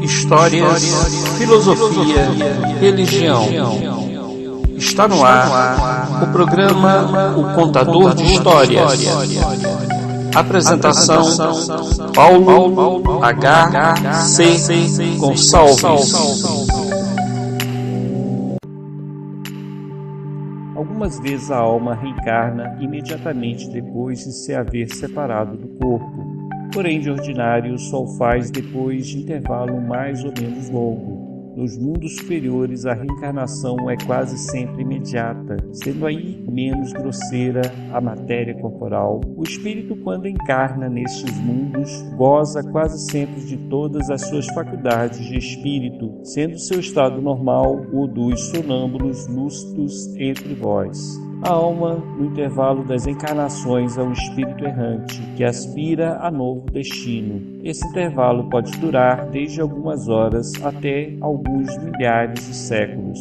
Histórias, filosofia, religião. Está no ar o programa O Contador de Histórias. Apresentação: Paulo H.C. Gonçalves. Algumas vezes a alma reencarna imediatamente depois de se haver separado do corpo. Porém, de ordinário, só o faz depois de intervalo mais ou menos longo. Nos mundos superiores, a reencarnação é quase sempre imediata, sendo aí menos grosseira a matéria corporal. O espírito, quando encarna nestes mundos, goza quase sempre de todas as suas faculdades de espírito, sendo seu estado normal o dos sonâmbulos lúcidos entre vós. A alma, no intervalo das encarnações, é um espírito errante, que aspira a novo destino. Esse intervalo pode durar desde algumas horas até alguns milhares de séculos.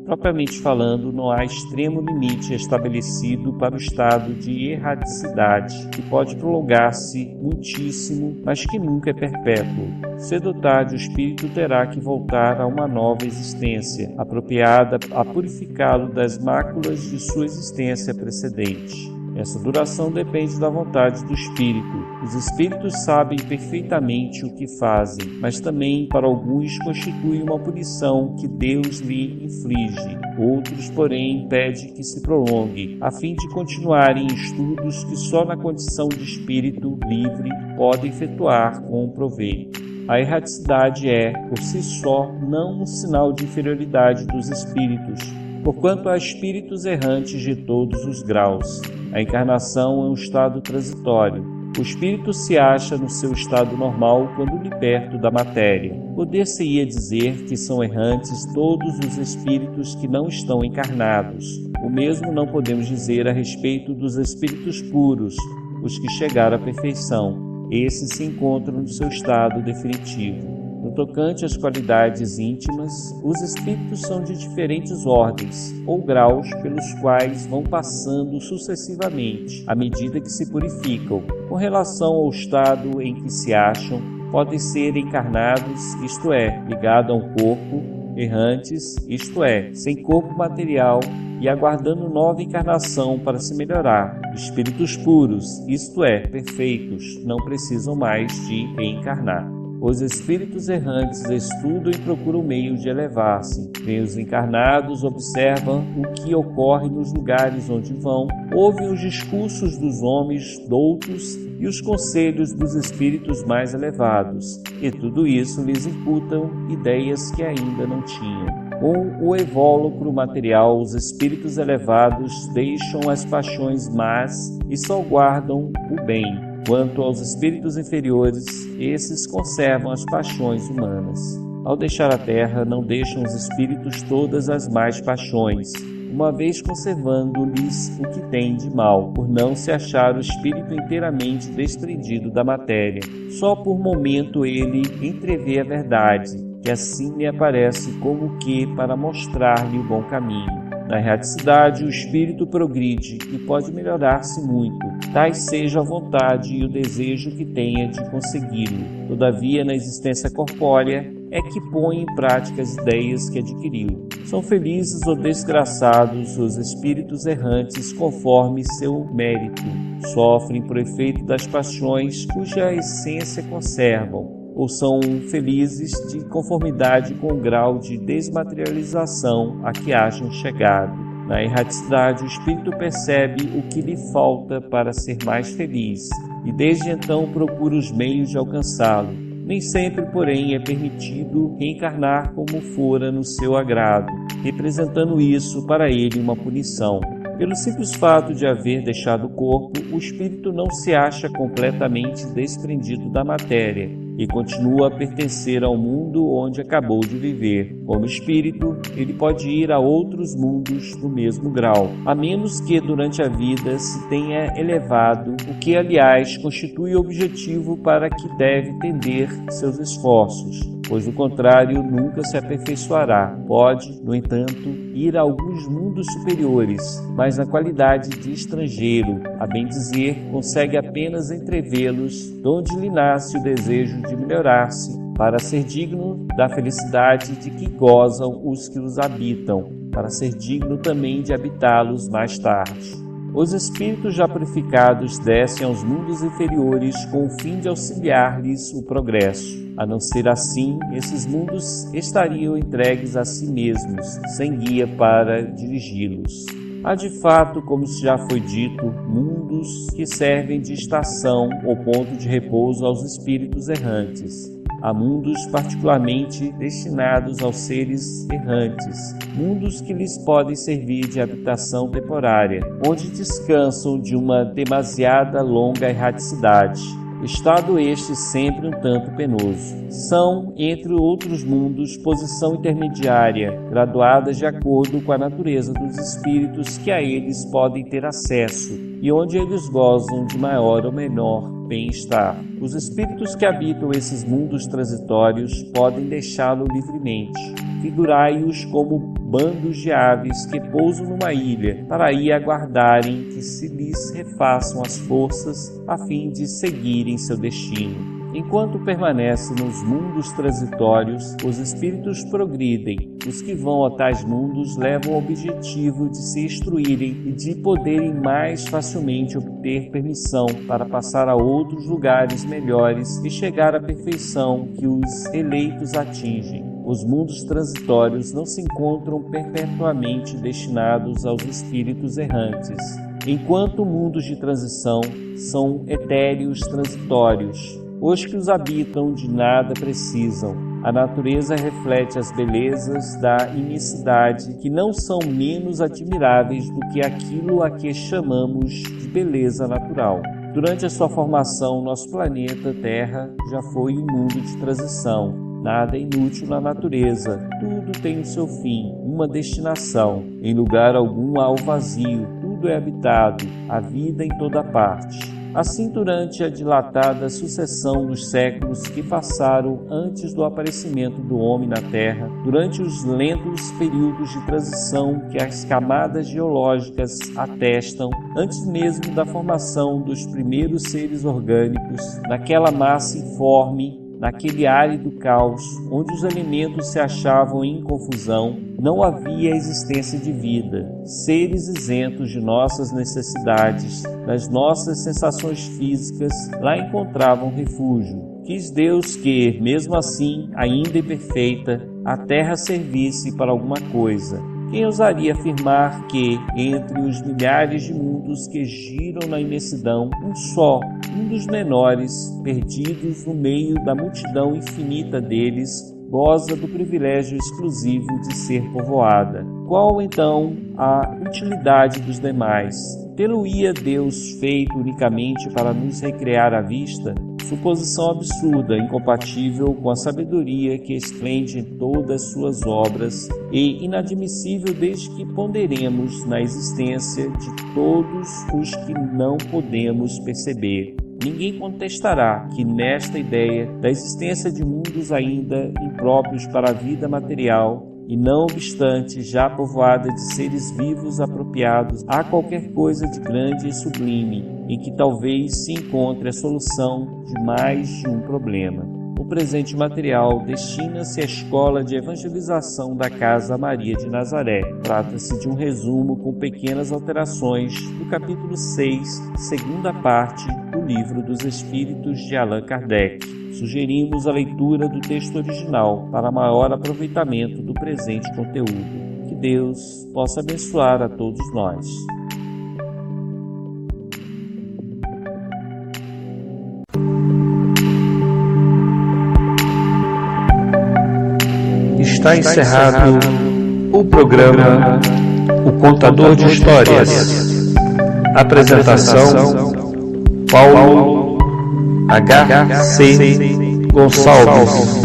Propriamente falando, não há extremo limite estabelecido para o estado de erraticidade, que pode prolongar-se muitíssimo, mas que nunca é perpétuo. Cedo ou tarde, o espírito terá que voltar a uma nova existência, apropriada a purificá-lo das máculas de sua existência precedente. Essa duração depende da vontade do espírito. Os espíritos sabem perfeitamente o que fazem, mas também para alguns constitui uma punição que Deus lhe inflige. Outros, porém, pedem que se prolongue, a fim de continuarem estudos que só na condição de espírito livre podem efetuar com proveito. A erraticidade é, por si só, não um sinal de inferioridade dos espíritos, porquanto há espíritos errantes de todos os graus. A encarnação é um estado transitório. O espírito se acha no seu estado normal quando liberto da matéria. Poder-se-ia dizer que são errantes todos os espíritos que não estão encarnados. O mesmo não podemos dizer a respeito dos espíritos puros, os que chegaram à perfeição. Esses se encontram no seu estado definitivo. No tocante às qualidades íntimas, os espíritos são de diferentes ordens ou graus pelos quais vão passando sucessivamente à medida que se purificam. Com relação ao estado em que se acham, podem ser encarnados, isto é, ligados a um corpo, errantes, isto é, sem corpo material e aguardando nova encarnação para se melhorar. Espíritos puros, isto é, perfeitos, não precisam mais de reencarnar. Os espíritos errantes estudam e procuram meio de elevar-se. Vêm os encarnados, observam o que ocorre nos lugares onde vão, ouvem os discursos dos homens doutos e os conselhos dos espíritos mais elevados, e tudo isso lhes imputam ideias que ainda não tinham. Com o evólucro material, os espíritos elevados deixam as paixões más e só guardam o bem. Quanto aos espíritos inferiores, esses conservam as paixões humanas. Ao deixar a terra, não deixam os espíritos todas as más paixões, uma vez conservando-lhes o que tem de mal, por não se achar o espírito inteiramente desprendido da matéria. Só por momento ele entrevê a verdade, que assim lhe aparece como que para mostrar-lhe o bom caminho. Na erraticidade, o espírito progride e pode melhorar-se muito, tais seja a vontade e o desejo que tenha de consegui-lo. Todavia, na existência corpórea, é que põe em prática as ideias que adquiriu. São felizes ou desgraçados os espíritos errantes conforme seu mérito. Sofrem por efeito das paixões cuja essência conservam, ou são felizes de conformidade com o grau de desmaterialização a que acham chegado. Na erraticidade, o espírito percebe o que lhe falta para ser mais feliz e desde então procura os meios de alcançá-lo. Nem sempre, porém, é permitido reencarnar como fora no seu agrado, representando isso para ele uma punição. Pelo simples fato de haver deixado o corpo, o espírito não se acha completamente desprendido da matéria e continua a pertencer ao mundo onde acabou de viver. Como espírito, ele pode ir a outros mundos do mesmo grau, a menos que durante a vida se tenha elevado, o que, aliás, constitui objetivo para que deve tender seus esforços, pois, do contrário, nunca se aperfeiçoará. Pode, no entanto, ir a alguns mundos superiores, mas na qualidade de estrangeiro, a bem dizer, consegue apenas entrevê-los, donde lhe nasce o desejo de melhorar-se para ser digno da felicidade de que gozam os que os habitam, para ser digno também de habitá-los mais tarde. Os espíritos já purificados descem aos mundos inferiores com o fim de auxiliar-lhes o progresso. A não ser assim, esses mundos estariam entregues a si mesmos, sem guia para dirigi-los. Há de fato, como já foi dito, mundos que servem de estação ou ponto de repouso aos espíritos errantes. Há mundos particularmente destinados aos seres errantes, mundos que lhes podem servir de habitação temporária, onde descansam de uma demasiada longa erraticidade. Estado este sempre um tanto penoso. São, entre outros mundos, posição intermediária, graduadas de acordo com a natureza dos espíritos que a eles podem ter acesso e onde eles gozam de maior ou menor bem-estar. Os espíritos que habitam esses mundos transitórios podem deixá-lo livremente. Figurai-os como bandos de aves que pousam numa ilha, para aí aguardarem que se lhes refaçam as forças a fim de seguirem seu destino. Enquanto permanecem nos mundos transitórios, os espíritos progridem. Os que vão a tais mundos levam o objetivo de se instruírem e de poderem mais facilmente obter permissão para passar a outros lugares melhores e chegar à perfeição que os eleitos atingem. Os mundos transitórios não se encontram perpetuamente destinados aos espíritos errantes, enquanto mundos de transição são etéreos transitórios. Os que os habitam de nada precisam. A natureza reflete as belezas da imensidade, que não são menos admiráveis do que aquilo a que chamamos de beleza natural. Durante a sua formação, nosso planeta Terra já foi um mundo de transição. Nada é inútil na natureza, tudo tem o seu fim, uma destinação. Em lugar algum há o vazio, tudo é habitado, a vida em toda parte. Assim, durante a dilatada sucessão dos séculos que passaram antes do aparecimento do homem na Terra, durante os lentos períodos de transição que as camadas geológicas atestam, antes mesmo da formação dos primeiros seres orgânicos, naquela massa informe, naquele árido caos, onde os elementos se achavam em confusão, não havia existência de vida. Seres isentos de nossas necessidades, das nossas sensações físicas, lá encontravam refúgio. Quis Deus que, mesmo assim, ainda imperfeita, a Terra servisse para alguma coisa. Quem ousaria afirmar que, entre os milhares de mundos que giram na imensidão, um só, um dos menores, perdidos no meio da multidão infinita deles, goza do privilégio exclusivo de ser povoada? Qual, então, a utilidade dos demais? Tê-lo-ia Deus feito unicamente para nos recrear à vista? Suposição absurda, incompatível com a sabedoria que esplende em todas suas obras e inadmissível desde que ponderemos na existência de todos os que não podemos perceber. Ninguém contestará que nesta ideia da existência de mundos ainda impróprios para a vida material e não obstante já povoada de seres vivos apropriados a qualquer coisa de grande e sublime, em que talvez se encontre a solução de mais de um problema. O presente material destina-se à escola de evangelização da Casa Maria de Nazaré. Trata-se de um resumo com pequenas alterações do capítulo 6, segunda parte do Livro dos Espíritos de Allan Kardec. Sugerimos a leitura do texto original para maior aproveitamento do presente conteúdo. Que Deus possa abençoar a todos nós. Está encerrado o programa O Contador de Histórias. Apresentação: Paulo H.C. Gonçalves.